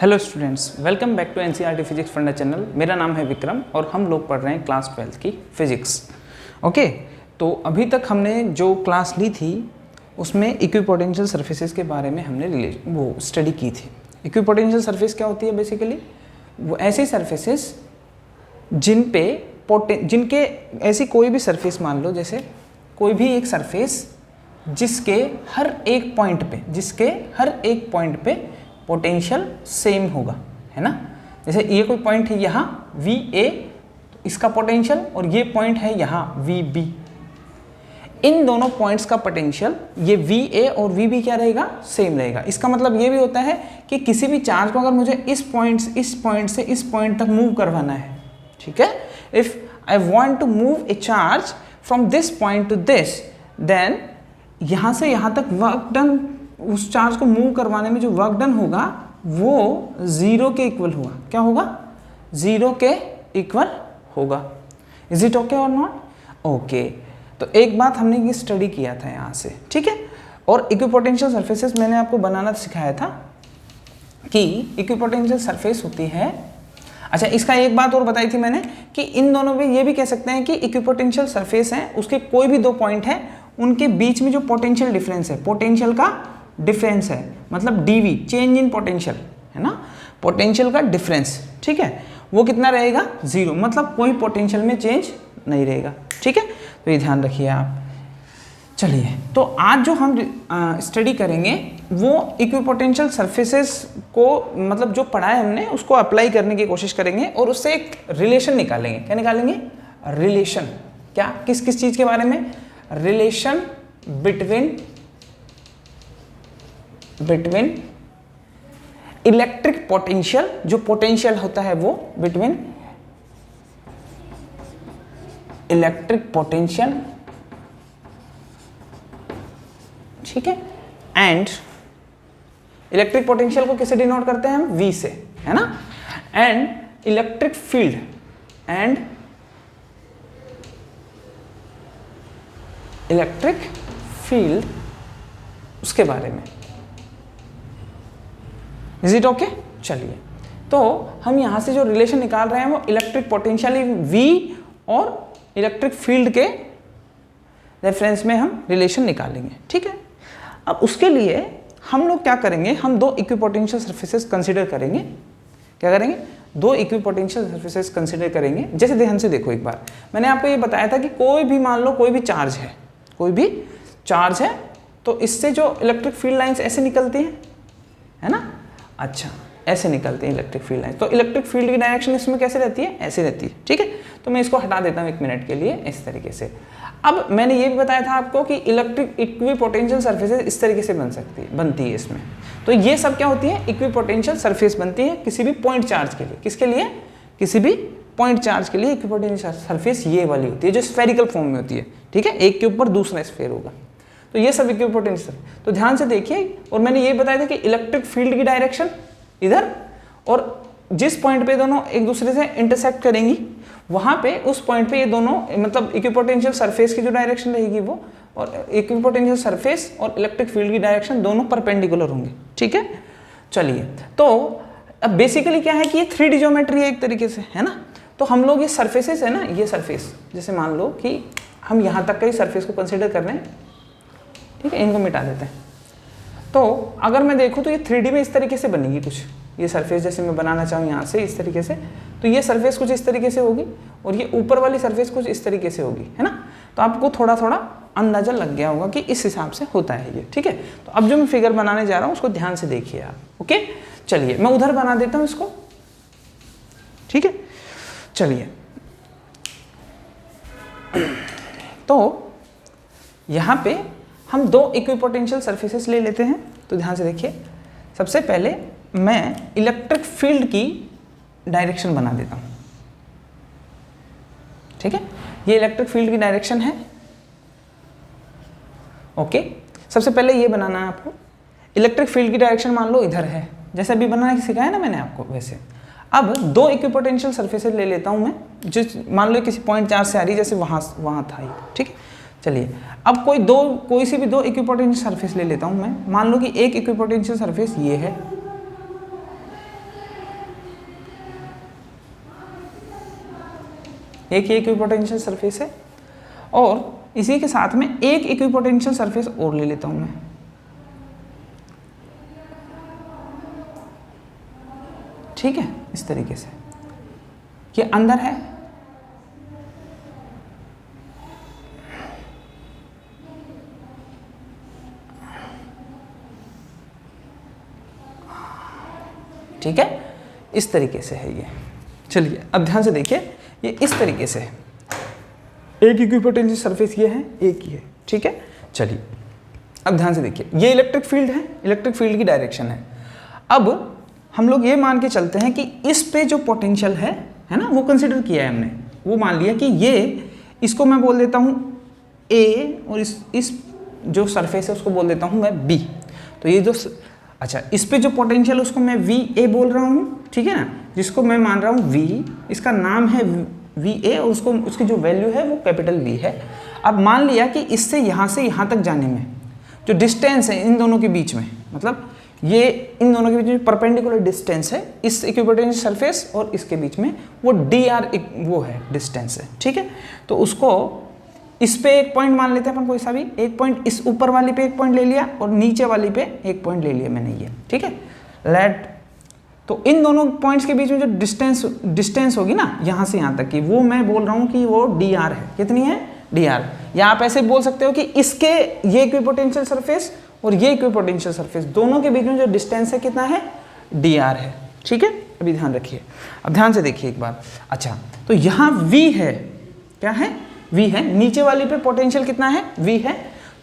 Hello students, welcome back to NCERT physics funda channel. मेरा नाम है विक्रम और हम लोग पढ़ रहे हैं क्लास 12 की फिजिक्स। ओके, तो अभी तक हमने जो क्लास ली थी उसमें इक्विपोटेंशियल सरफेसेस के बारे में हमने वो स्टडी की थी। इक्विपोटेंशियल सरफेस क्या होती है? बेसिकली वो ऐसी सरफेसेस जिनके ऐसी कोई भी सरफेस मान लो, जैसे कोई भी एक सरफेस जिसके हर एक पॉइंट पे पोटेंशियल सेम होगा, है ना। जैसे ये कोई पॉइंट है यहाँ VA, इसका पोटेंशियल, और ये पॉइंट है यहाँ VB। इन दोनों पॉइंट्स का पोटेंशियल ये VA और VB क्या रहेगा? सेम रहेगा। इसका मतलब ये भी होता है कि किसी भी चार्ज को अगर मुझे इस पॉइंट से इस पॉइंट तक मूव करवाना है, ठीक है, if I want to move a charge from this point to this, then यहाँ से यहाँ तक वर्क डन, उस चार्ज को मूव करवाने में जो वर्क डन होगा वो 0 के इक्वल होगा। क्या होगा? 0 के इक्वल होगा। इज इट ओके और नॉट? ओके, तो एक बात हमने ये स्टडी किया था यहाँ से, ठीक है। और इक्विपोटेंशियल सरफेसेस मैंने आपको बनाना सिखाया था कि इक्विपोटेंशियल सरफेस होती है। अच्छा, इसका एक बात और बताई थी मैंने कि इन दोनों में ये भी कह सकते हैं कि इक्विपोटेंशियल सरफेस है, उसके कोई भी दो पॉइंट है, उनके बीच में जो पोटेंशियल डिफरेंस है, पोटेंशियल का डिफरेंस है, मतलब डीवी, चेंज इन पोटेंशियल, है ना, पोटेंशियल का डिफरेंस, ठीक है, वो कितना रहेगा? 0। मतलब कोई पोटेंशियल में चेंज नहीं रहेगा, ठीक है। तो ये ध्यान रखिए आप। चलिए, तो आज जो हम स्टडी करेंगे वो इक्विपोटेंशियल सरफेसेस को, मतलब जो पढ़ा है हमने उसको अप्लाई करने की कोशिश करेंगे और उससे एक रिलेशन निकालेंगे। क्या निकालेंगे? रिलेशन। क्या? किस किस चीज़ के बारे में? रिलेशन बिटवीन इलेक्ट्रिक पोटेंशियल, जो पोटेंशियल होता है वो बिटवीन इलेक्ट्रिक पोटेंशियल, ठीक है, एंड इलेक्ट्रिक पोटेंशियल को किससे डिनोट करते हैं हम? V से, है ना। And electric field, and electric field, उसके बारे में। Is it okay? चलिए, तो हम यहां से जो रिलेशन निकाल रहे हैं वो इलेक्ट्रिक पोटेंशियल V और इलेक्ट्रिक फील्ड के रेफरेंस में हम रिलेशन निकालेंगे, ठीक है। अब उसके लिए हम लोग क्या करेंगे? हम दो इक्विपोटेंशियल सरफेसेस कंसीडर करेंगे। क्या करेंगे? दो इक्विपोटेंशियल सरफेसेस कंसीडर करेंगे। जैसे ध्यान से देखो, एक बार मैंने आपको ये बताया था कि कोई भी, मान लो कोई भी चार्ज है, तो इससे जो इलेक्ट्रिक फील्ड लाइंस ऐसे निकलती हैं, है ना। अच्छा, ऐसे निकलती है इलेक्ट्रिक फील्ड लाइन। तो इलेक्ट्रिक फील्ड की डायरेक्शन इसमें कैसे रहती है? ऐसे रहती है, ठीक है। तो मैं इसको हटा देता हूँ 1 मिनट के लिए, इस तरीके से। अब मैंने ये भी बताया था आपको कि इलेक्ट्रिक इक्विपोटेंशियल सरफेसेस इस तरीके से बनती है इसमें। तो ये सब क्या होती है? इक्विपोटेंशियल सरफेस बनती है किसी भी पॉइंट चार्ज के लिए। किसके लिए? किसी भी पॉइंट चार्ज के लिए इक्विपोटेंशियल सरफेस ये वाली होती है, जो स्फेरिकल फॉर्म में होती है, ठीक है, एक के ऊपर दूसरा स्फेयर होगा। तो ये सब इक्विपोटेंशियल। तो ध्यान से देखिए, और मैंने ये बताया था कि इलेक्ट्रिक फील्ड की डायरेक्शन इधर, और जिस पॉइंट पे दोनों एक दूसरे से इंटरसेक्ट करेंगी वहां पे, उस पॉइंट पे ये दोनों, मतलब इक्विपोटेंशियल सरफेस की जो डायरेक्शन रहेगी वो, और इक्विपोटेंशियल सरफेस और इलेक्ट्रिक फील्ड की डायरेक्शन दोनों परपेंडिकुलर होंगे, ठीक है। चलिए, तो अब बेसिकली क्या है कि ये 3D ज्योमेट्री है एक तरीके से, है ना। तो हम लोग ये सरफेसेस है ना, ये सरफेस, जैसे मान लो कि हम यहाँ तक का ही सरफेस को कंसिडर कर रहे हैं, ठीक है, इनको मिटा देते हैं। तो अगर मैं देखूँ तो ये 3D में इस तरीके से बनेगी कुछ, ये सरफेस जैसे मैं बनाना चाहूँ यहाँ से इस तरीके से, तो ये सरफेस कुछ इस तरीके से होगी और ये ऊपर वाली सरफेस कुछ इस तरीके से होगी, है ना। तो आपको थोड़ा थोड़ा अंदाजा लग गया होगा कि इस हिसाब से होता है ये, ठीक है। तो अब जो मैं फिगर बनाने जा रहा हूँ उसको ध्यान से देखिए आप, ओके। चलिए, मैं उधर बना देता हूँ इसको, ठीक है। चलिए, तो यहाँ पे हम दो इक्विपोटेंशियल सरफेसेस ले लेते हैं। तो ध्यान से देखिए, सबसे पहले मैं इलेक्ट्रिक फील्ड की डायरेक्शन बना देता हूं, ठीक है। ये इलेक्ट्रिक फील्ड की डायरेक्शन है, ओके। सबसे पहले ये बनाना है आपको। इलेक्ट्रिक फील्ड की डायरेक्शन मान लो इधर है, जैसे अभी बनाना सिखाया ना मैंने आपको वैसे। अब दो इक्विपोटेंशियल सरफेसेस ले लेता हूं मैं, जो मान लो किसी पॉइंट चार्ज से आ रही है, जैसे वहां था ये, ठीक है। चलिए, अब कोई सी भी दो इक्विपोटेंशियल सरफेस ले लेता हूं मैं। मान लो कि एक इक्विपोटेंशियल सरफेस ये है, एक ये इक्विपोटेंशियल सरफेस है, और इसी के साथ में एक इक्विपोटेंशियल सरफेस और ले लेता हूं मैं, ठीक है, इस तरीके से। ये अंदर है, ठीक है, इस तरीके से है ये। चलिए अब ध्यान से देखिए, ये इस तरीके से है, एक इक्विपोटेंशियल सरफेस ये है, एक ही है, ठीक है। चलिए अब ध्यान से देखिए, ये इलेक्ट्रिक फील्ड है, इलेक्ट्रिक फील्ड की डायरेक्शन है। अब हम लोग ये मान के चलते हैं कि इस पे जो पोटेंशियल है ना, वो कंसिडर किया है हमने, वो मान लिया कि ये, इसको मैं बोल देता हूँ ए, और इस जो सरफेस है उसको बोल देता हूँ मैं बी। तो ये जो अच्छा, इस पे जो पोटेंशियल उसको मैं वी ए बोल रहा हूँ, ठीक है ना, जिसको मैं मान रहा हूँ वी, इसका नाम है वी ए, और उसको उसकी जो वैल्यू है वो कैपिटल वी है। अब मान लिया कि इससे यहाँ तक जाने में जो डिस्टेंस है इन दोनों के बीच में, मतलब ये इन दोनों के बीच में परपेंडिकुलर डिस्टेंस है इस इक्विपोटेंशियल सरफेस और इसके बीच में, वो डी आर वो है डिस्टेंस है, ठीक है। तो उसको इस पे एक पॉइंट मान लेते हैं अपन, कोई सा भी एक पॉइंट, इस ऊपर वाली पे एक पॉइंट ले लिया और नीचे वाली पे एक पॉइंट ले लिया मैंने ये, ठीक है। लेट, तो इन दोनों पॉइंट्स के बीच में जो डिस्टेंस होगी ना यहाँ से यहाँ तक की, वो मैं बोल रहा हूँ कि वो डी आर है। कितनी है? D are. या आप ऐसे बोल सकते हो कि इसके ये इक्विपोटेंशियल सरफेस और ये इक्विपोटेंशियल सरफेस दोनों के बीच में जो डिस्टेंस है कितना है? डी आर है, ठीक है। अभी ध्यान रखिए, अब ध्यान से देखिए एक बार। अच्छा, तो यहाँ V है, क्या है? V है। नीचे वाली पे पोटेंशियल कितना है? V है।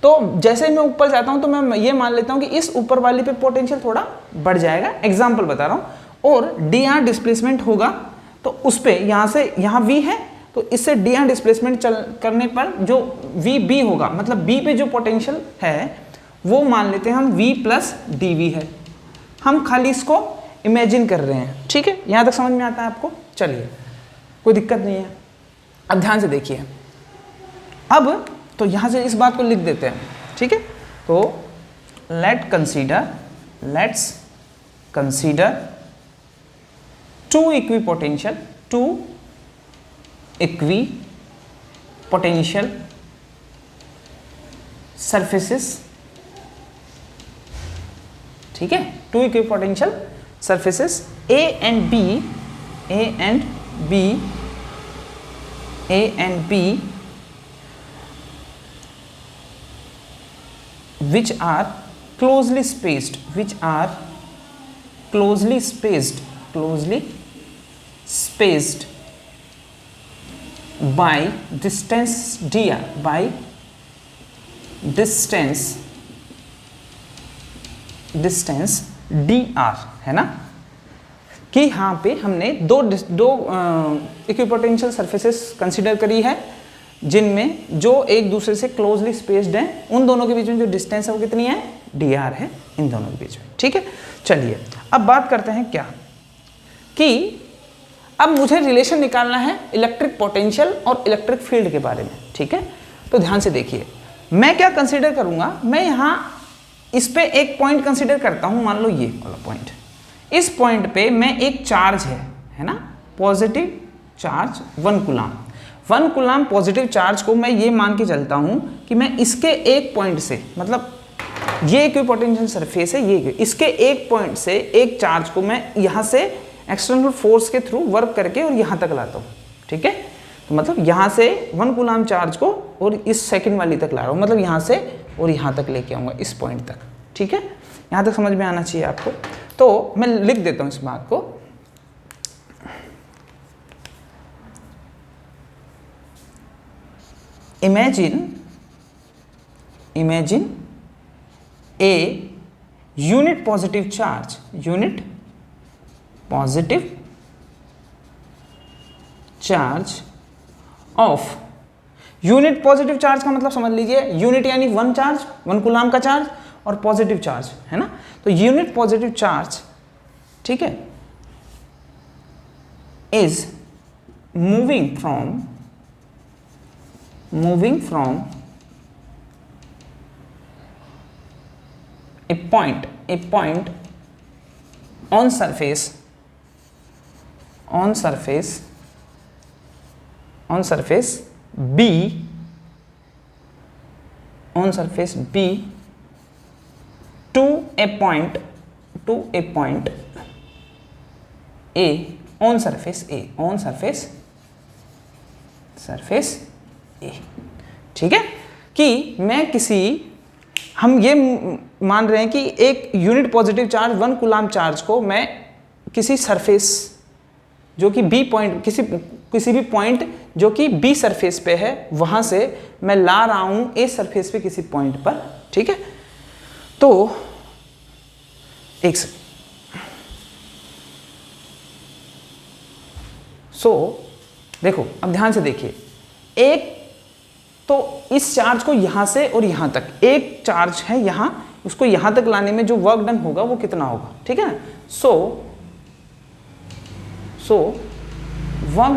तो जैसे मैं ऊपर जाता हूँ तो मैं ये मान लेता हूँ कि इस ऊपर वाली पे पोटेंशियल थोड़ा बढ़ जाएगा, एग्जाम्पल बता रहा हूँ। और डी आर डिस्प्लेसमेंट होगा तो उस पर यहाँ से यहाँ V है, तो इससे डी आर डिस्प्लेसमेंट करने पर जो वी बी होगा, मतलब बी पे जो पोटेंशियल है वो मान लेते हैं हम V प्लस डी वी है। हम खाली इसको इमेजिन कर रहे हैं, ठीक है। यहाँ तक समझ में आता है आपको? चलिए, कोई दिक्कत नहीं है। अब ध्यान से देखिए, अब तो यहाँ से इस बात को लिख देते हैं, ठीक है। तो let's consider two equipotential surfaces, ठीक है। Two equipotential surfaces A and B which are closely spaced by distance dr, distance dr, है ना, कि यहाँ पे हमने दो इक्विपोटेंशियल सरफेसेस कंसीडर करी है जिनमें जो एक दूसरे से क्लोजली स्पेस्ड हैं। उन दोनों के बीच में जो डिस्टेंस है वो कितनी है? डी आर है इन दोनों के बीच में, ठीक है। चलिए अब बात करते हैं क्या कि अब मुझे रिलेशन निकालना है इलेक्ट्रिक पोटेंशियल और इलेक्ट्रिक फील्ड के बारे में, ठीक है। तो ध्यान से देखिए, मैं क्या कंसीडर करूंगा, मैं यहाँ इस पे एक पॉइंट कंसीडर करता हूं, मान लो ये वाला पॉइंट। इस पॉइंट पे मैं एक चार्ज है ना, positive charge 1 coulomb. 1 coulomb positive charge को मैं ये मान के चलता हूं कि मैं इसके एक पॉइंट से, मतलब ये इक्विपोटेंशियल सरफेस है, ये इसके एक पॉइंट से एक चार्ज को मैं यहाँ से एक्सटर्नल फोर्स के थ्रू वर्क करके और यहाँ तक लाता हूँ, ठीक है। तो मतलब यहाँ से 1 कूलाम चार्ज को और इस सेकंड वाली तक ला रहा हूँ, मतलब यहाँ से और यहाँ तक लेके आऊँगा, इस पॉइंट तक, ठीक है। यहाँ तक समझ में आना चाहिए आपको। तो मैं लिख देता हूँ इस बात को। Imagine a unit positive charge of, unit positive charge का मतलब समझ लीजिए, यूनिट यानी 1 चार्ज, 1 कूलाम का चार्ज, और पॉजिटिव चार्ज, है ना। तो यूनिट पॉजिटिव चार्ज, ठीक है, is moving from a point on surface on surface B to a point A on surface A, ठीक है, कि मैं हम ये मान रहे हैं कि एक unit positive charge 1 coulomb charge को मैं किसी सरफेस जो कि B पॉइंट, किसी भी पॉइंट जो कि B सरफेस पे है वहां से मैं ला रहा हूं A सरफेस पे किसी पॉइंट पर, ठीक है। तो एक सेकंड, देखो अब ध्यान से देखिए, एक तो इस चार्ज को यहां से और यहां तक, एक चार्ज है यहां, उसको यहां तक लाने में जो वर्क डन होगा वो कितना होगा, ठीक है ना। So work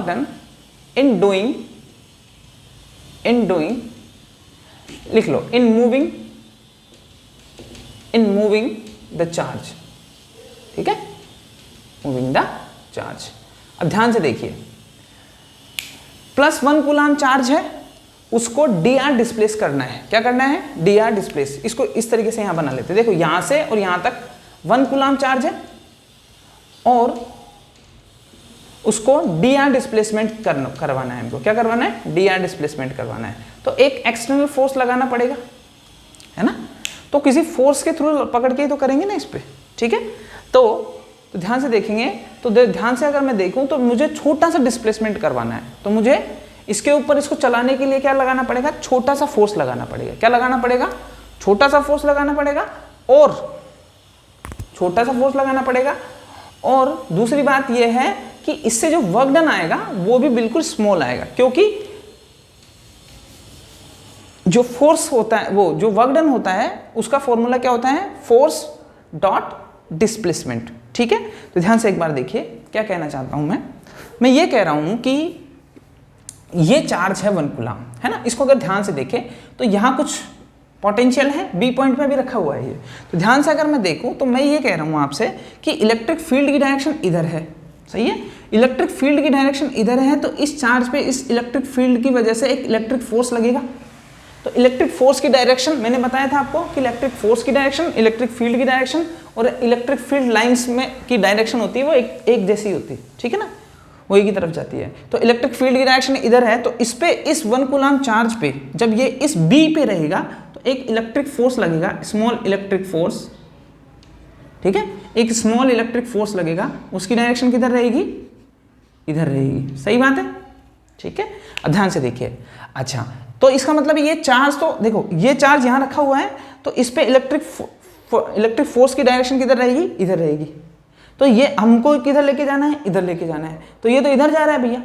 done in doing लिख लो, इन मूविंग द चार्ज, ठीक है, मूविंग द चार्ज। अब ध्यान से देखिए, +1 कूलाम चार्ज है, उसको dr डिस्प्लेस करना है। क्या करना है? dr displace. इसको इस तरीके से यहां बना लेते हैं, देखो यहां से और यहां तक 1 कूलाम चार्ज है और उसको dr डिस्प्लेसमेंट करवाना है हमको। क्या करवाना है? dr डिस्प्लेसमेंट करवाना है। तो एक एक्सटर्नल फोर्स लगाना पड़ेगा, है ना। तो किसी फोर्स के थ्रू पकड़ के ही तो करेंगे ना इस पे, ठीक है। तो ध्यान से देखेंगे, तो ध्यान से अगर मैं देखूं तो मुझे छोटा सा डिस्प्लेसमेंट करवाना है, तो मुझे इसके ऊपर इसको चलाने के लिए क्या लगाना पड़ेगा? छोटा सा फोर्स लगाना पड़ेगा। क्या लगाना पड़ेगा? छोटा सा फोर्स लगाना पड़ेगा। और छोटा सा फोर्स लगाना पड़ेगा और दूसरी बात यह है कि इससे जो वर्क डन आएगा वो भी बिल्कुल स्मॉल आएगा, क्योंकि जो फोर्स होता है, वो जो वर्क डन होता है उसका फॉर्मूला क्या होता है? फोर्स डॉट डिस्प्लेसमेंट, ठीक है। तो ध्यान से एक बार देखिए क्या कहना चाहता हूं मैं ये कह रहा हूं कि ये चार्ज है 1 कूलाम, है ना। इसको अगर ध्यान से देखें तो यहां कुछ पोटेंशियल है, बी पॉइंट पे भी रखा हुआ है ये। तो ध्यान से अगर मैं देखूं तो मैं ये कह रहा हूं आपसे कि इलेक्ट्रिक फील्ड की डायरेक्शन इधर है, सही है। इलेक्ट्रिक फील्ड की डायरेक्शन इधर है, तो इस चार्ज पे इस इलेक्ट्रिक फील्ड की वजह से एक इलेक्ट्रिक फोर्स लगेगा। तो इलेक्ट्रिक फोर्स की डायरेक्शन मैंने बताया था आपको कि इलेक्ट्रिक फोर्स की डायरेक्शन, इलेक्ट्रिक फील्ड की डायरेक्शन और इलेक्ट्रिक फील्ड लाइंस में की डायरेक्शन होती है वो एक जैसी होती है, ठीक है ना, वो एक ही तरफ जाती है। तो इलेक्ट्रिक फील्ड की डायरेक्शन इधर है, तो इस पे, इस 1 कूलाम चार्ज पे जब ये इस बी पे रहेगा तो एक इलेक्ट्रिक फोर्स लगेगा, स्मॉल इलेक्ट्रिक फोर्स, ठीक है। एक स्मॉल इलेक्ट्रिक फोर्स लगेगा, उसकी डायरेक्शन किधर रहेगी? इधर रहेगी, सही बात है, ठीक है। अब ध्यान से देखिए, अच्छा तो इसका मतलब ये चार्ज, तो देखो ये चार्ज यहां रखा हुआ है, तो इस पे इलेक्ट्रिक फोर्स की डायरेक्शन किधर रहेगी? इधर रहेगी। तो ये हमको किधर लेके जाना है? इधर लेके जाना है। तो ये तो इधर जा रहा है भैया,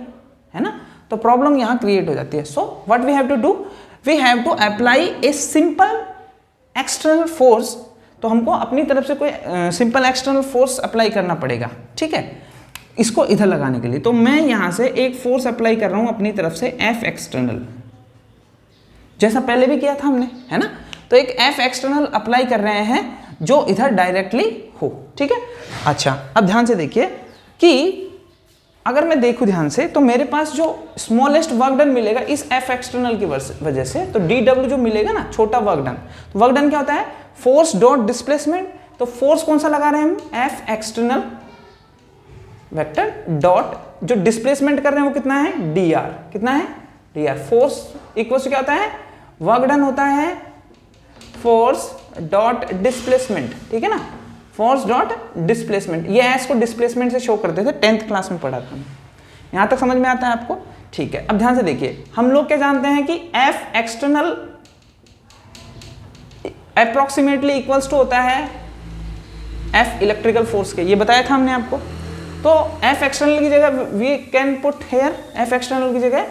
है ना। तो प्रॉब्लम यहां क्रिएट हो जाती है। So what we have to do, we have to apply a simple external force. तो हमको अपनी तरफ से कोई सिंपल एक्सटर्नल फोर्स अप्लाई करना पड़ेगा, ठीक है, इसको इधर लगाने के लिए। तो मैं यहां से एक फोर्स अप्लाई कर रहा हूं अपनी तरफ से, एफ एक्सटर्नल, जैसा पहले भी किया था हमने, है ना। तो एक एफ एक्सटर्नल अप्लाई कर रहे हैं जो इधर डायरेक्टली हो, ठीक है। अच्छा अब ध्यान से देखिए कि अगर मैं देखूं ध्यान से, तो मेरे पास जो स्मॉलेस्ट वर्क डन मिलेगा इस एफ एक्सटर्नल की वजह से, तो डी डब्ल्यू जो मिलेगा ना, छोटा वर्क डन, तो वर्क डन क्या होता है? Force dot displacement. तो फोर्स कौन सा लगा रहे हैं हम? एफ एक्सटर्नल वेक्टर डॉट, जो डिस्प्लेसमेंट कर रहे हैं वो कितना है? D R. कितना है? D R. Force equal to क्या होता है? वर्क डन होता है फोर्स डॉट डिस्प्लेसमेंट, ठीक है ना, फोर्स डॉट डिस्प्लेसमेंट। ये एस को डिस्प्लेसमेंट से शो करते थे, 10th क्लास में पढ़ा था। यहां तक समझ में आता है आपको? ठीक है। अब ध्यान से देखिए, हम लोग क्या जानते हैं कि F external approximately equals to होता है एफ इलेक्ट्रिकल फोर्स के, ये बताया था हमने आपको। तो एफ एक्सटर्नल की जगह we can put here, F external की जगह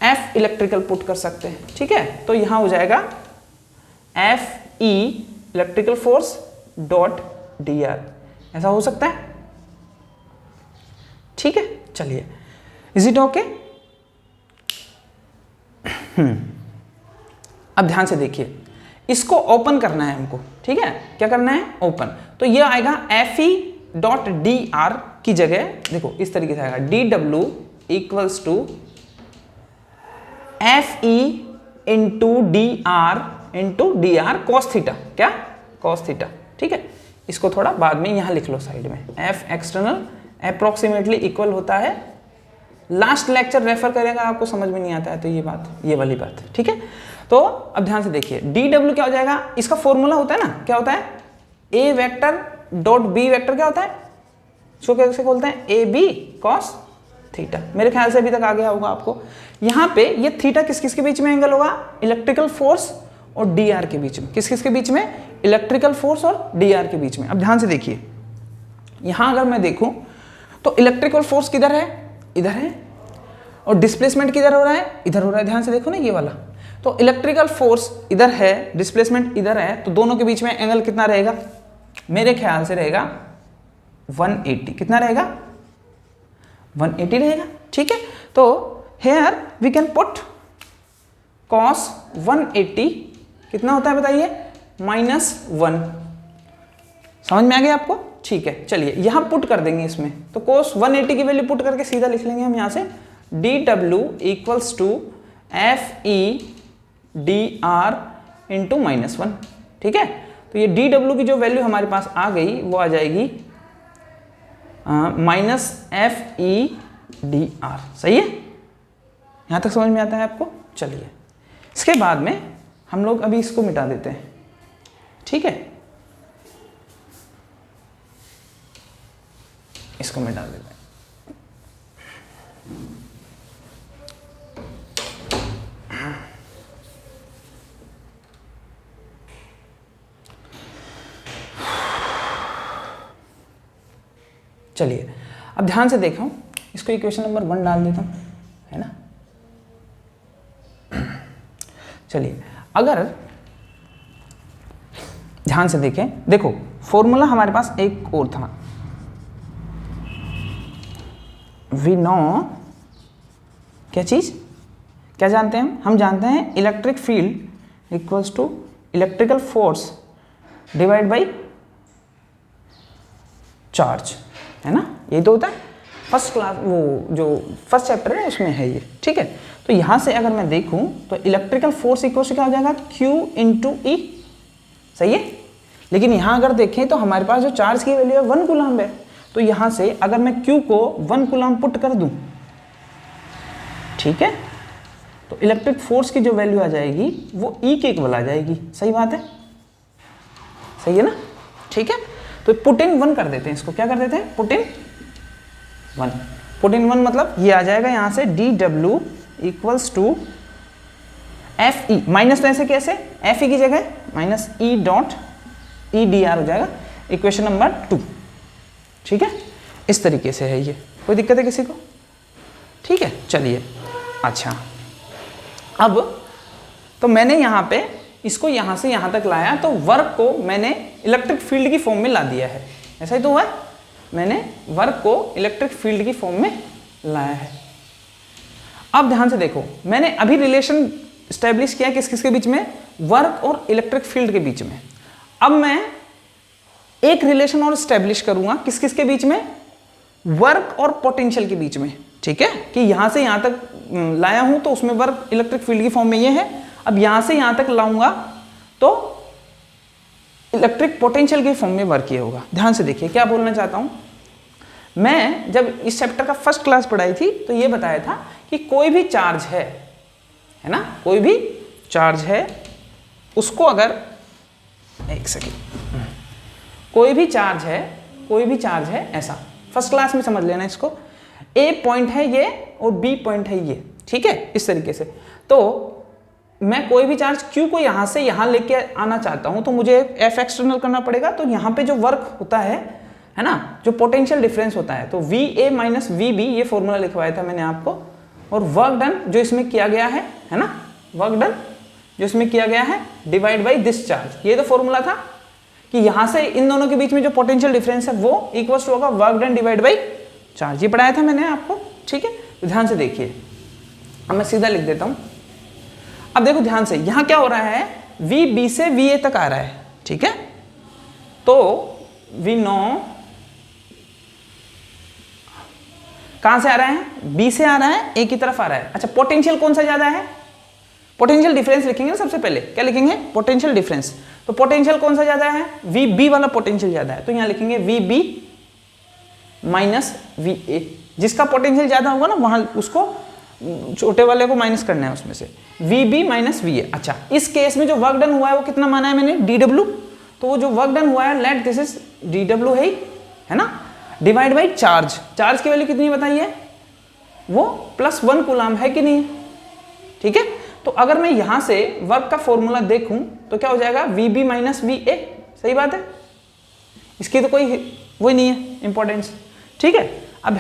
एफ इलेक्ट्रिकल पुट कर सकते हैं, ठीक है। तो यहां हो जाएगा F E electrical force dot D are, ऐसा हो सकता है, ठीक है। चलिए, इज इट ओके? अब ध्यान से देखिए, इसको ओपन करना है हमको, ठीक है। क्या करना है? ओपन। तो ये आएगा F E dot D R की जगह देखो इस तरीके से आएगा, D W equals to F E into D R cos theta, क्या कॉस थीटा, ठीक है। इसको थोड़ा बाद में यहाँ लिख लो साइड में, एफ एक्सटर्नल अप्रोक्सीमेटली इक्वल होता है, लास्ट लेक्चर रेफर करेगा, आपको समझ में नहीं आता है तो ये बात, ये वाली बात, ठीक है। तो अब ध्यान से देखिए, डी डब्ल्यू क्या हो जाएगा, इसका फॉर्मूला होता है ना, क्या होता है, ए वेक्टर डॉट बी वेक्टर क्या होता है, इसको कैसे बोलते हैं, ए बी कॉस थीटा। मेरे ख्याल से अभी तक आ गया होगा आपको। यहाँ पे ये थीटा किस किस के बीच में एंगल होगा, इलेक्ट्रिकल फोर्स और डी आर के बीच में, किस किस के बीच में, इलेक्ट्रिकल फोर्स और डी आर के बीच में। अब ध्यान से देखिए, यहाँ अगर मैं देखूँ तो इलेक्ट्रिकल फोर्स किधर है, इधर है, और डिस्प्लेसमेंट किधर हो रहा है, इधर हो रहा है। ध्यान से देखो ना ये वाला, तो इलेक्ट्रिकल फोर्स इधर है, डिस्प्लेसमेंट इधर है, तो दोनों के बीच में एंगल कितना रहेगा, मेरे ख्याल से रहेगा 180। कितना रहेगा, 180 रहेगा, ठीक है। तो here we can put cos 180 कितना होता है बताइए, -1। समझ में आ गया आपको, ठीक है। चलिए यहाँ पुट कर देंगे इसमें, तो cos 180 की वैल्यू पुट करके सीधा लिख लेंगे हम यहाँ से, D W equals to F E D R into -1, ठीक है। तो ये डी डब्ल्यू की जो वैल्यू हमारे पास आ गई वो आ जाएगी -FE/DR, सही है, यहाँ तक समझ में आता है आपको। चलिए इसके बाद में हम लोग अभी इसको मिटा देते हैं, ठीक है, इसको मिटा देते हैं। चलिए अब ध्यान से देखो, इसको इक्वेशन नंबर 1 डाल देता हूं, है ना। चलिए अगर ध्यान से देखें, देखो फॉर्मूला हमारे पास एक और था, वी नो, क्या चीज, क्या जानते हैं हम जानते हैं electric field equals to electrical force divide by charge, है ना, यही तो होता है फर्स्ट क्लास, वो जो फर्स्ट चैप्टर है उसमें है ये, ठीक है। तो यहाँ से अगर मैं देखूँ तो इलेक्ट्रिकल फोर्स इक्वल टू क्या हो जाएगा, Q इंटू ई, सही है। लेकिन यहाँ अगर देखें तो हमारे पास जो चार्ज की वैल्यू है 1 कूलम्ब है, तो यहाँ से अगर मैं Q को 1 कूलम्ब पुट कर दूँ, ठीक है, तो इलेक्ट्रिक फोर्स की जो वैल्यू आ जाएगी वो E के इक्वल आ जाएगी, सही बात है, सही है ना, ठीक है। तो पुट इन 1 कर देते हैं, इसको क्या कर देते हैं, पुट इन 1। पुट इन 1 मतलब ये आ जाएगा यहाँ से D W equals to F E, minus तो ऐसे कैसे, एफ ई की जगह minus E dot E D R हो जाएगा, इक्वेशन नंबर 2, ठीक है। इस तरीके से है ये, कोई दिक्कत है किसी को, ठीक है। चलिए अच्छा, अब तो मैंने यहाँ पे इसको यहाँ से यहाँ तक लाया, तो वर्क को मैंने इलेक्ट्रिक फील्ड की फॉर्म में ला दिया है, ऐसा ही तो हुआ है, मैंने वर्क को इलेक्ट्रिक फील्ड की फॉर्म में लाया है। अब ध्यान से देखो, मैंने अभी रिलेशन स्टैब्लिश किया किस किस के बीच में, वर्क और इलेक्ट्रिक फील्ड के बीच में। अब मैं एक रिलेशन और स्टैब्लिश करूंगा किस किस के बीच में, वर्क और पोटेंशियल के बीच में, ठीक है, कि यहां से यहां तक लाया हूं तो उसमें वर्क इलेक्ट्रिक फील्ड की फॉर्म में ये है, अब यहां से यहां तक लाऊंगा तो इलेक्ट्रिक पोटेंशियल की फॉर्म में वर्क ये होगा। ध्यान से देखिए क्या बोलना चाहता हूं, मैं जब इस चैप्टर का फर्स्ट क्लास पढ़ाई थी तो ये बताया था कि कोई भी चार्ज है ना, कोई भी चार्ज है, उसको अगर, एक सेकेंड, कोई भी चार्ज है ऐसा, फर्स्ट क्लास में समझ लेना इसको, ए पॉइंट है ये और बी पॉइंट है ये, ठीक है, इस तरीके से। तो मैं कोई भी चार्ज Q को यहां से यहां लेके आना चाहता हूं तो मुझे F एक्सटर्नल करना पड़ेगा, तो यहां पे जो वर्क होता है ना, जो पोटेंशियल डिफरेंस होता है, तो VA माइनस VB, ये फॉर्मूला लिखवाया था मैंने आपको, और वर्क डन जो इसमें किया गया है ना, वर्क डन जो इसमें किया गया है डिवाइड बाई दिस चार्ज, ये तो फॉर्मूला था कि यहां से इन दोनों के बीच में जो पोटेंशियल डिफरेंस है वो इक्वल्स टू होगा work done divide by charge, ये पढ़ाया था मैंने आपको, ठीक है। तो ध्यान से देखिए, अब मैं सीधा लिख देता हूं। अब देखो ध्यान से, यहां क्या हो रहा है, VB से VA तक आ रहा है, ठीक है, तो वी नो कहाँ से आ रहा है, बी से आ रहा है, ए की तरफ आ रहा है। अच्छा पोटेंशियल कौन सा ज़्यादा है, पोटेंशियल डिफरेंस लिखेंगे ना सबसे पहले, क्या लिखेंगे, पोटेंशियल डिफरेंस। तो पोटेंशियल कौन सा ज़्यादा है, वी बी वाला पोटेंशियल ज़्यादा है, तो यहाँ लिखेंगे V B minus V A. जिसका पोटेंशियल ज़्यादा होगा ना वहाँ उसको छोटे वाले को माइनस करना है उसमें से, V B minus V A. अच्छा इस केस में जो वर्क डन हुआ है वो कितना माना है मैंने, डी डब्ल्यू। तो वो जो वर्क डन हुआ है let this is D W है ना, डिवाइड बाई चार्ज। चार्ज की वैल्यू कितनी बताइए, वो +1 कूलम्ब है कि नहीं, ठीक है। तो अगर मैं यहाँ से वर्क का फॉर्मूला देखूं तो क्या हो जाएगा, V B minus V A, सही बात है, इसकी तो कोई वही नहीं है इंपॉर्टेंस, ठीक है। अब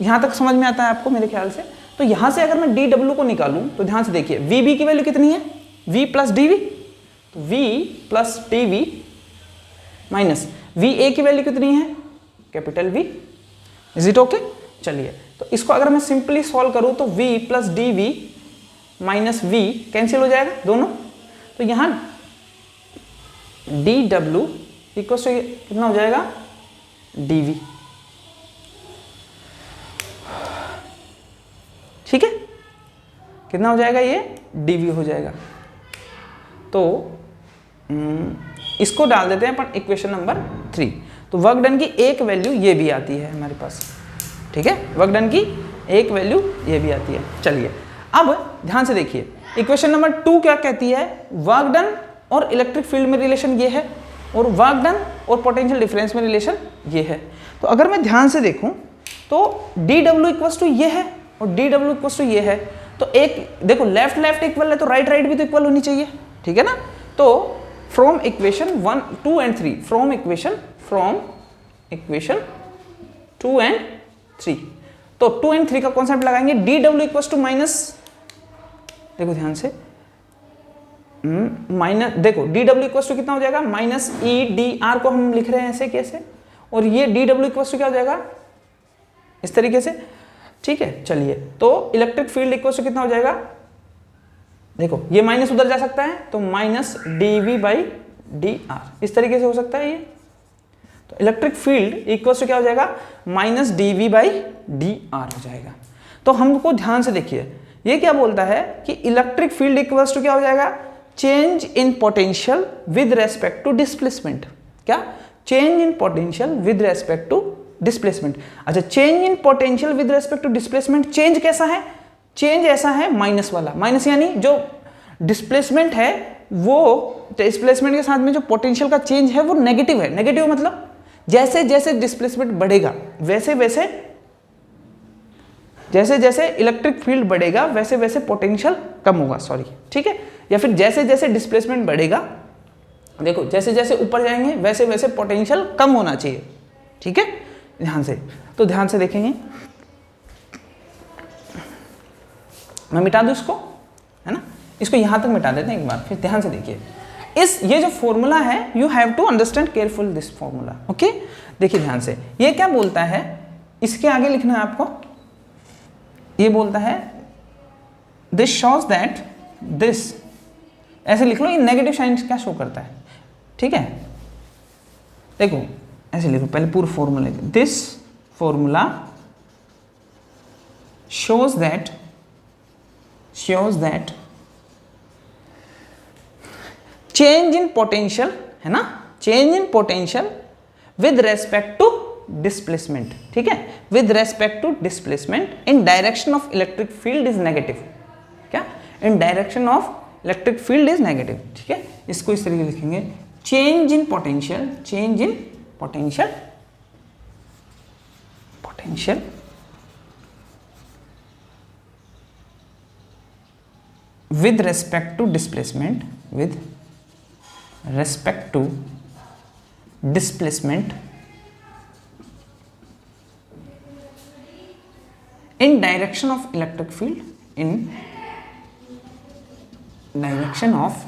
यहाँ तक समझ में आता है आपको मेरे ख्याल से। तो यहाँ से अगर मैं डी डब्ल्यू को निकालूं तो ध्यान से देखिए, वी बी की वैल्यू कितनी है, वी प्लस डी वी, तो V plus D V minus V A की वैल्यू कितनी है, capital V. Is it okay. चलिए तो इसको अगर मैं सिंपली सॉल्व करूं तो v plus D V minus V cancel हो जाएगा दोनों। तो यहाँ डी डब्ल्यू इक्वल टू कितना हो जाएगा, डी वी, ठीक है, कितना हो जाएगा ये, डी वी हो जाएगा। तो इसको डाल देते हैं अपन इक्वेशन नंबर 3। तो वर्क डन की एक वैल्यू ये भी आती है हमारे पास, ठीक है, वर्क डन की एक वैल्यू ये भी आती है। चलिए अब ध्यान से देखिए, इक्वेशन नंबर 2 क्या कहती है, वर्क डन और इलेक्ट्रिक फील्ड में रिलेशन ये है, और वर्क डन और पोटेंशियल डिफरेंस में रिलेशन ये है। तो अगर मैं ध्यान से देखूं तो डी डब्ल्यू इक्वल्स टू ये है और डी डब्ल्यू इक्वल्स टू ये है। तो एक देखो लेफ्ट लेफ्ट इक्वल है तो राइट राइट भी तो इक्वल होनी चाहिए, ठीक है ना। तो from equation 1, 2 and 3, from equation 2 and 3, तो 2 एंड 3 का कॉन्सेप्ट लगाएंगे, D W equals to minus, देखो ध्यान से, माइनस, देखो डी डब्ल्यू इक्वल्स टू कितना हो जाएगा, माइनस ई डी आर को हम लिख रहे हैं ऐसे कैसे, और ये डी डब्ल्यू इक्वल्स टू क्या हो जाएगा, इस तरीके से, ठीक है। चलिए तो इलेक्ट्रिक फील्ड इक्वल्स टू कितना हो जाएगा, देखो ये माइनस उधर जा सकता है तो minus D V by D R, इस तरीके से हो सकता है ये। तो इलेक्ट्रिक फील्ड इक्वल्स टू क्या हो जाएगा, minus D V by D R हो जाएगा। तो हमको ध्यान से देखिए, ये क्या बोलता है कि इलेक्ट्रिक फील्ड इक्वल्स टू क्या हो जाएगा, change in potential with respect to displacement. क्या, change in potential with respect to displacement. अच्छा change in potential with respect to displacement, change कैसा है, चेंज ऐसा है माइनस वाला, माइनस यानी जो डिस्प्लेसमेंट है वो डिस्प्लेसमेंट के साथ में जो पोटेंशियल का चेंज है वो नेगेटिव है। नेगेटिव मतलब जैसे जैसे डिस्प्लेसमेंट बढ़ेगा वैसे वैसे, जैसे जैसे इलेक्ट्रिक फील्ड बढ़ेगा वैसे वैसे पोटेंशियल कम होगा, सॉरी, ठीक है। या फिर जैसे जैसे डिस्प्लेसमेंट बढ़ेगा, देखो जैसे जैसे ऊपर जाएंगे वैसे वैसे पोटेंशियल कम होना चाहिए, ठीक है, ध्यान से। तो ध्यान से देखेंगे, मैं मिटा दूं इसको, है ना, इसको यहां तक मिटा देते हैं एक बार, फिर ध्यान से देखिए। ये जो फॉर्मूला है you have to understand careful this formula, okay. देखिए ध्यान से, ये क्या बोलता है, इसके आगे लिखना है आपको, ये बोलता है दिस शोज दैट दिस, ऐसे लिख लो, ये नेगेटिव साइन क्या शो करता है, ठीक है। देखो ऐसे लिखो, पहले पूरा formula, this formula shows that change in potential, है ना, change in potential with respect to displacement, ठीक है, with respect to displacement in direction of electric field is negative. क्या, in direction of electric field is negative, ठीक है। इसको इस तरीके लिखेंगे, change in potential, change in potential, potential with respect to displacement, with respect to displacement in direction of electric field, in direction of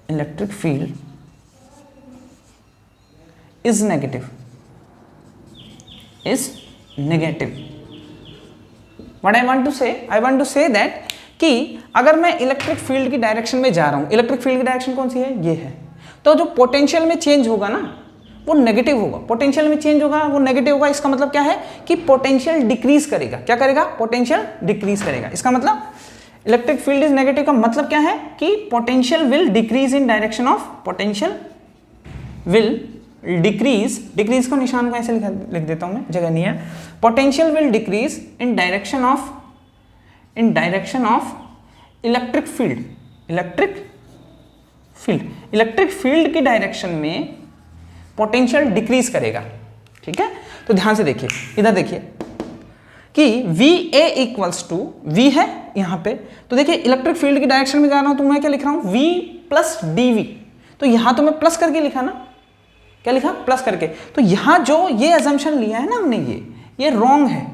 electric field is negative, is negative. What I want to say that कि अगर मैं electric field की direction में जा रहा हूँ, electric field की direction कौन सी है, ये है, तो जो पोटेंशियल में चेंज होगा ना वो नेगेटिव होगा, पोटेंशियल में चेंज होगा वो नेगेटिव होगा। इसका मतलब क्या है कि पोटेंशियल डिक्रीज करेगा। क्या करेगा? पोटेंशियल डिक्रीज करेगा। इसका मतलब इलेक्ट्रिक फील्ड इज नेगेटिव का मतलब क्या है कि potential will decrease in direction of, potential will decrease, decrease को निशान को ऐसे लिख देता हूं मैं, जगह नहीं है। Potential will decrease in direction of, in direction of electric field, electric field, electric field की डायरेक्शन में पोटेंशियल डिक्रीज करेगा। ठीक है, तो ध्यान से देखिए, इधर देखिए कि VA इक्वल्स टू, V है यहां पे, तो देखिए इलेक्ट्रिक फील्ड की डायरेक्शन में जा रहा हूं तो मैं क्या लिख रहा हूं, V प्लस DV। तो यहां तो मैं प्लस करके लिखा ना, क्या लिखा? प्लस करके। तो यहां जो ये अजम्पशन लिया है ना हमने, ये रॉन्ग है।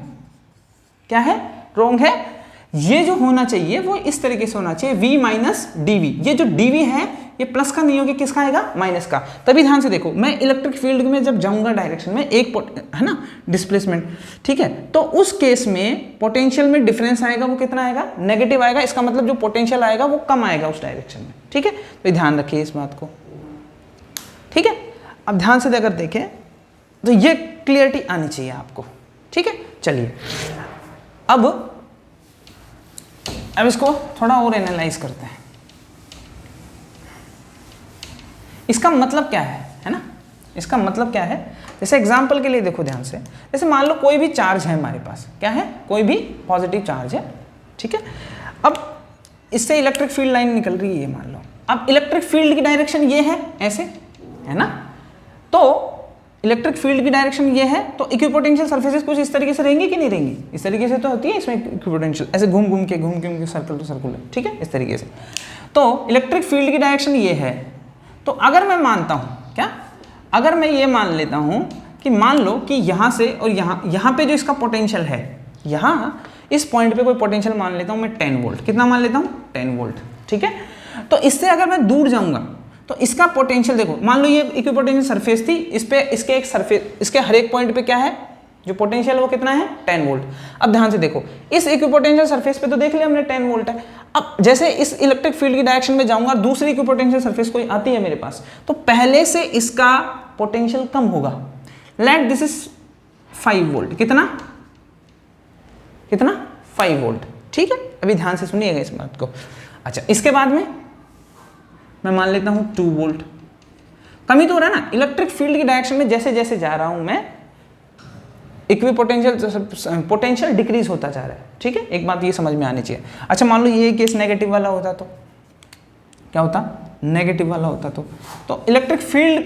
क्या है? रॉन्ग है। ये जो होना चाहिए वो इस तरीके से होना चाहिए, V माइनस DV। ये जो DV है ये प्लस का नहीं होगा, किसका आएगा? माइनस का। तभी ध्यान से देखो, मैं इलेक्ट्रिक फील्ड में जब जाऊंगा डायरेक्शन में, एक है ना डिस्प्लेसमेंट, ठीक है, तो उस केस में पोटेंशियल में डिफरेंस आएगा, वो कितना आएगा? नेगेटिव आएगा। इसका मतलब जो पोटेंशियल आएगा वो कम आएगा उस डायरेक्शन में। ठीक है, तो ध्यान रखिए इस बात को। ठीक है, अब ध्यान से अगर देखें तो ये क्लियरिटी आनी चाहिए आपको। ठीक है, चलिए अब इसको थोड़ा और एनालाइज करते हैं। इसका मतलब क्या है ना? इसका मतलब क्या है? जैसे एग्जांपल के लिए देखो ध्यान से, जैसे मान लो कोई भी चार्ज है हमारे पास, क्या है? कोई भी पॉजिटिव चार्ज है। ठीक है, अब इससे इलेक्ट्रिक फील्ड लाइन निकल रही है मान लो। अब इलेक्ट्रिक फील्ड की डायरेक्शन ये है, ऐसे है ना, तो इलेक्ट्रिक फील्ड की डायरेक्शन ये है, तो इक्विपोटेंशियल सरफेसेस कुछ इस तरीके से रहेंगी कि नहीं रहेंगी? इस तरीके से तो होती है इसमें इक्विपोटेंशियल, ऐसे घूम घूम के सर्कल टू सर्कुलर। ठीक है, इस तरीके से। तो इलेक्ट्रिक फील्ड की डायरेक्शन ये है। तो अगर मैं मानता हूं, क्या? अगर मैं ये मान लेता हूं कि मान लो कि यहां से और यहां पे जो इसका पोटेंशियल है, यहां इस पॉइंट पे कोई पोटेंशियल मान लेता हूं मैं 10 वोल्ट। कितना मान लेता हूं? 10 वोल्ट। ठीक है, तो इससे अगर मैं दूर जाऊंगा तो इसका पोटेंशियल देखो, मान लो ये इक्विपोटेंशियल सरफेस थी, इस पे इसके एक सरफेस, इसके हर एक पॉइंट पे क्या है जो पोटेंशियल वो कितना है? 10 वोल्ट। अब ध्यान से देखो, इस इक्विपोटेंशियल सरफेस पे तो देख लिया हमने 10 वोल्ट है। अब जैसे इस इलेक्ट्रिक फील्ड की डायरेक्शन में जाऊंगा, दूसरी इक्विपोटेंशियल सरफेस कोई आती है मेरे पास, तो पहले से इसका पोटेंशियल कम होगा। Let this is 5 volt. कितना? 5 वोल्ट। ठीक है, अभी ध्यान से सुनिएगा इस बात को। अच्छा, इसके बाद में मैं मान लेता हूं 2 वोल्ट। कमी तो हो रहा है ना इलेक्ट्रिक फील्ड की डायरेक्शन में, जैसे जैसे जा रहा हूं मैं, इक्विपोटेंशियल पोटेंशियल डिक्रीज होता जा रहा है। ठीक है, एक बात ये समझ में आनी चाहिए। अच्छा, मान लो ये केस नेगेटिव वाला होता तो क्या होता? नेगेटिव वाला होता तो इलेक्ट्रिक फील्ड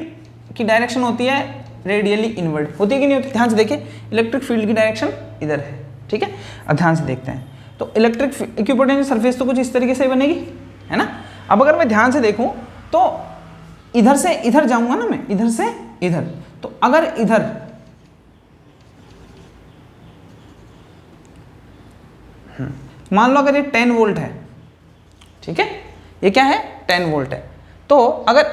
की डायरेक्शन होती है रेडियली इनवर्ड, होती है कि नहीं होती? ध्यान से देखिए, इलेक्ट्रिक फील्ड की डायरेक्शन इधर है। ठीक है, अब ध्यान से देखते हैं, तो इलेक्ट्रिक इक्विपोटेंशियल सरफेस तो कुछ इस तरीके से बनेगी, है ना। अब अगर मैं ध्यान से देखूं तो इधर से इधर जाऊंगा ना मैं, इधर से इधर, तो अगर इधर मान लो अगर ये 10 वोल्ट है, ठीक है, ये क्या है? 10 वोल्ट है, तो अगर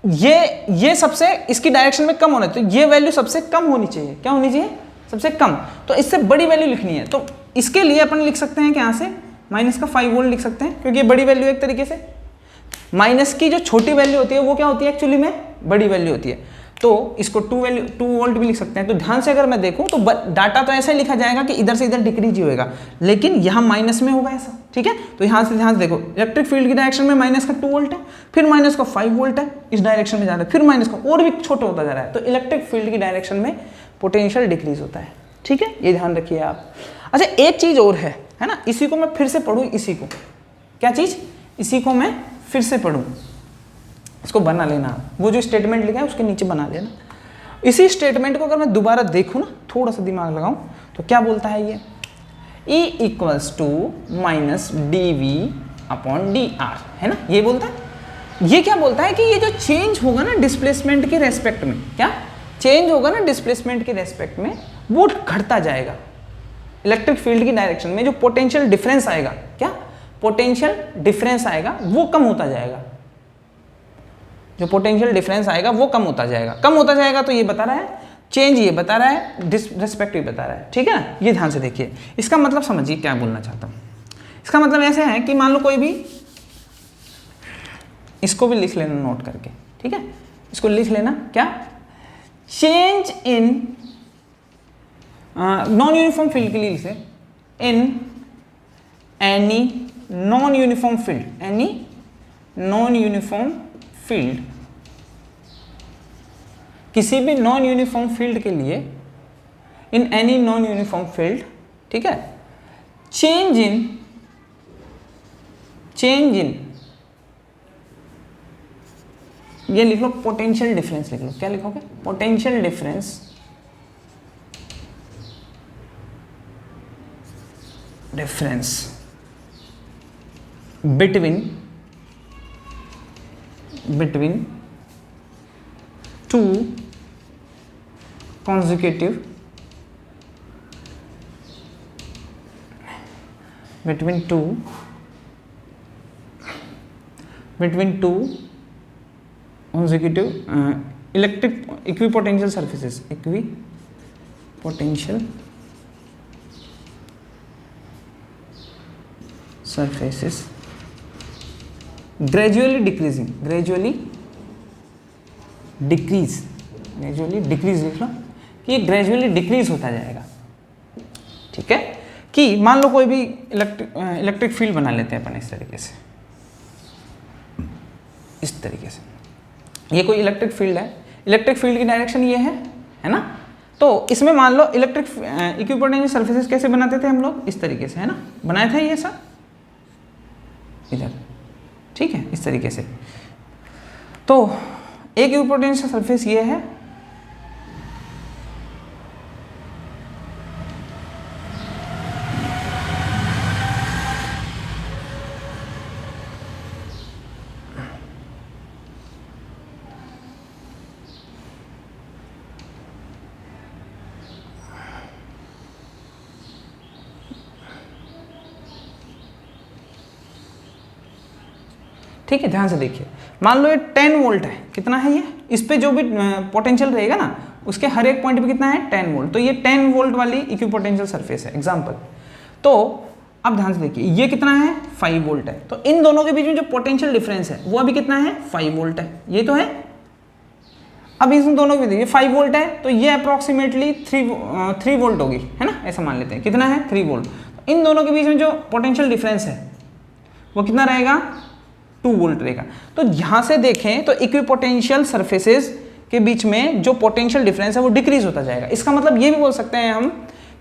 ये सबसे इसकी डायरेक्शन में कम होना है, तो ये वैल्यू सबसे कम होनी चाहिए। क्या होनी चाहिए? सबसे कम। तो इससे बड़ी वैल्यू लिखनी है, तो इसके लिए अपन लिख सकते हैं कि यहाँ से माइनस का 5 वोल्ट लिख सकते हैं, क्योंकि ये बड़ी वैल्यू एक तरीके से। माइनस की जो छोटी वैल्यू होती है वो क्या होती है? एक्चुअली में बड़ी वैल्यू होती है। तो इसको 2 वोल्ट भी लिख सकते हैं। तो ध्यान से अगर मैं देखूं तो डाटा तो ऐसे लिखा जाएगा कि इधर से इधर डिक्रीज ही होगा, लेकिन यहाँ माइनस में होगा ऐसा। ठीक है, तो यहाँ से ध्यान से देखो, इलेक्ट्रिक फील्ड की डायरेक्शन में माइनस का 2 वोल्ट है, फिर माइनस का 5 वोल्ट है, इस डायरेक्शन में जा रहा है, फिर माइनस का और भी छोटा होता जा रहा है। तो इलेक्ट्रिक फील्ड की डायरेक्शन में पोटेंशियल डिक्रीज होता है। ठीक है, ये ध्यान रखिए आप। अच्छा, एक चीज और है ना, इसी को मैं फिर से पढ़ूँ, इसी को, क्या चीज? इसी को मैं फिर से पढ़ूँ, इसको बना लेना, वो जो स्टेटमेंट लिखा है उसके नीचे बना लेना। इसी स्टेटमेंट को अगर मैं दोबारा देखूं ना, थोड़ा सा दिमाग लगाऊं, तो क्या बोलता है ये? E equals to minus dV/dr, है ना, ये बोलता है। ये क्या बोलता है कि ये जो चेंज होगा ना डिस्प्लेसमेंट के रेस्पेक्ट में, क्या चेंज होगा ना डिस्प्लेसमेंट के रेस्पेक्ट में, वो घटता जाएगा। इलेक्ट्रिक फील्ड की डायरेक्शन में जो पोटेंशियल डिफरेंस आएगा, क्या पोटेंशियल डिफरेंस आएगा, वो कम होता जाएगा। जो पोटेंशियल डिफरेंस आएगा वो कम होता जाएगा। कम होता जाएगा तो ये बता रहा है चेंज, ये बता रहा है डिसरेस्पेक्टिव बता रहा है। ठीक है ना, ये ध्यान से देखिए, इसका मतलब समझिए क्या बोलना चाहता हूँ। इसका मतलब ऐसे है कि मान लो कोई भी, इसको भी लिख लेना नोट करके, ठीक है, इसको लिख लेना, क्या change in non uniform field के लिए लिखे in any non uniform field, any non uniform field, किसी भी नॉन यूनिफॉर्म फील्ड के लिए, in any non uniform field, ठीक है, चेंज इन ये लिख लो पोटेंशियल डिफरेंस, लिख लो, क्या लिखोगे, potential difference between two consecutive electric equipotential surfaces, equipotential surfaces gradually decrease लिख लो कि ये ग्रेजुअली डिक्रीज होता जाएगा, ठीक है। कि मान लो कोई भी इलेक्ट्रिक फील्ड बना लेते हैं अपन इस तरीके से, ये कोई इलेक्ट्रिक फील्ड है, इलेक्ट्रिक फील्ड की डायरेक्शन ये है ना। तो इसमें मान लो इलेक्ट्रिक इक्विपोटेंशियल सर्फेसेस कैसे बनाते थे हम लोग, इस तरीके से, है ना, बनाए थे ये सब इधर, ठीक है, इस तरीके से। तो एक इक्विपोटेंशियल सरफेस ये है, ठीक है, ध्यान से देखिए। मान लो ये 10 वोल्ट है, कितना है ये, इस पे जो भी पोटेंशियल रहेगा ना उसके हर एक पॉइंट पे कितना है, 10 वोल्ट। तो ये 10 वोल्ट वाली इक्विपोटेंशियल सरफेस है एग्जांपल। तो अब ध्यान से देखिए, ये कितना है, 5 वोल्ट है। तो इन दोनों के बीच में जो पोटेंशियल डिफरेंस है वो अभी कितना है, 5 वोल्ट है, ये तो है। अब इन दोनों के बीच ये 5 वोल्ट है, तो ये अप्रॉक्सीमेटली 3 वोल्ट होगी, है ना, ऐसा मान लेते हैं। कितना है, 3 वोल्ट। तो इन दोनों के बीच में जो पोटेंशियल डिफरेंस है वो कितना रहेगा, 2 वोल्ट रहेगा। तो यहां से देखें तो इक्विपोटेंशियल सरफेसेस के बीच में जो पोटेंशियल डिफरेंस है वो डिक्रीज होता जाएगा। इसका मतलब ये भी बोल सकते हैं हम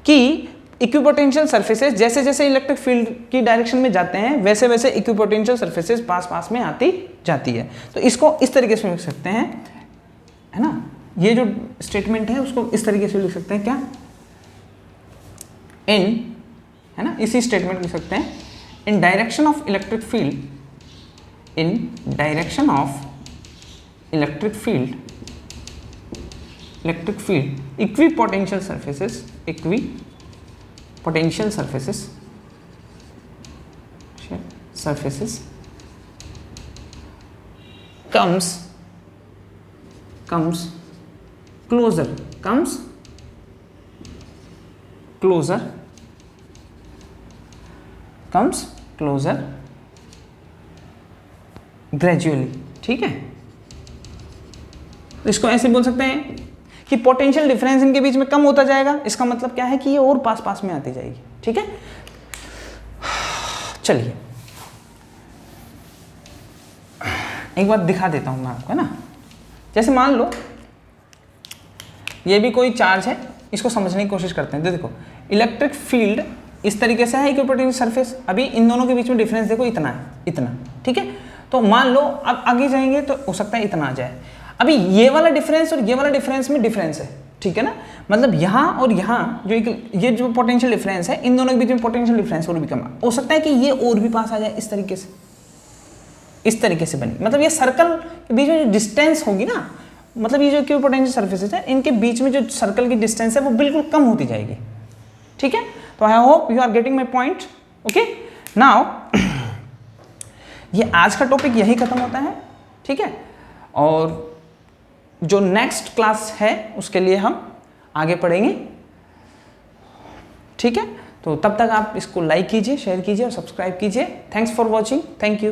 कि इक्विपोटेंशियल सरफेसेस जैसे जैसे इलेक्ट्रिक फील्ड की डायरेक्शन में जाते हैं वैसे वैसे इक्विपोटेंशियल सरफेसेस पास में आती जाती है। तो इसको इस तरीके से लिख सकते हैं, है ना, ये जो स्टेटमेंट है उसको इस तरीके से लिख सकते हैं, क्या, इन, है ना, इसी स्टेटमेंट लिख सकते हैं, इन direction of electric field, in direction of electric field equipotential surfaces comes closer gradually, ठीक है। तो इसको ऐसे बोल सकते हैं कि पोटेंशियल डिफरेंस इनके बीच में कम होता जाएगा। इसका मतलब क्या है कि ये और पास में आती जाएगी, ठीक है। चलिए एक बार दिखा देता हूं मैं आपको, है ना। जैसे मान लो ये भी कोई चार्ज है, इसको समझने की कोशिश करते हैं। देखो इलेक्ट्रिक फील्ड इस तरीके से है, इक्विपोटेंशियल सरफेस, अभी इन दोनों के बीच में डिफरेंस देखो इतना है, इतना, ठीक है। तो मान लो अब आगे जाएंगे तो हो सकता है इतना आ जाए। अभी ये वाला डिफरेंस और ये वाला डिफरेंस में डिफरेंस है, ठीक है ना, मतलब यहाँ और यहाँ जो ये जो पोटेंशियल डिफरेंस है इन दोनों के बीच में पोटेंशियल डिफरेंस और भी कम हो सकता है कि ये और भी पास आ जाए, इस तरीके से बनी। मतलब ये सर्कल के बीच में जो डिस्टेंस होगी ना, मतलब ये जो इक्विपोटेंशियल सरफेसेस है इनके बीच में जो सर्कल की डिस्टेंस है वो बिल्कुल कम होती जाएगी, ठीक है। तो I hope you are getting my point, okay. Now ये आज का टॉपिक यही खत्म होता है, ठीक है। और जो नेक्स्ट क्लास है उसके लिए हम आगे पढ़ेंगे, ठीक है। तो तब तक आप इसको लाइक कीजिए, शेयर कीजिए और सब्सक्राइब कीजिए। Thanks for watching, thank you.